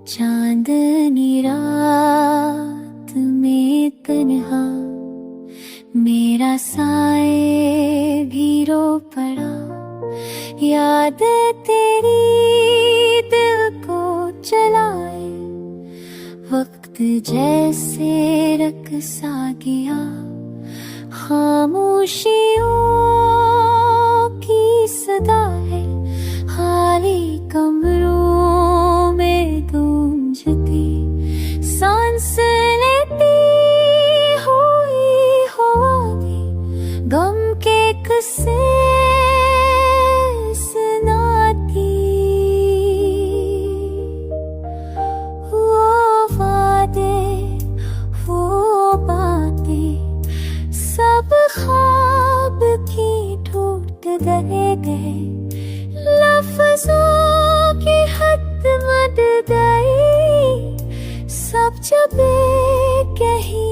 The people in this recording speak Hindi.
चांदनी रात में तन्हा मेरा साए भी रो पड़ा। याद तेरी दिल को चलाए, वक्त जैसे रक़्सा गया। खामोशियों की सदा है खाली कमरों में गूंजती। सांस लेती हुई हवा भी गम के किस्से सुनाती। वो वादे वो बातें सब ख्वाब की टूट गए। लफ्ज़ों की हद मट गई, सब जब कहीं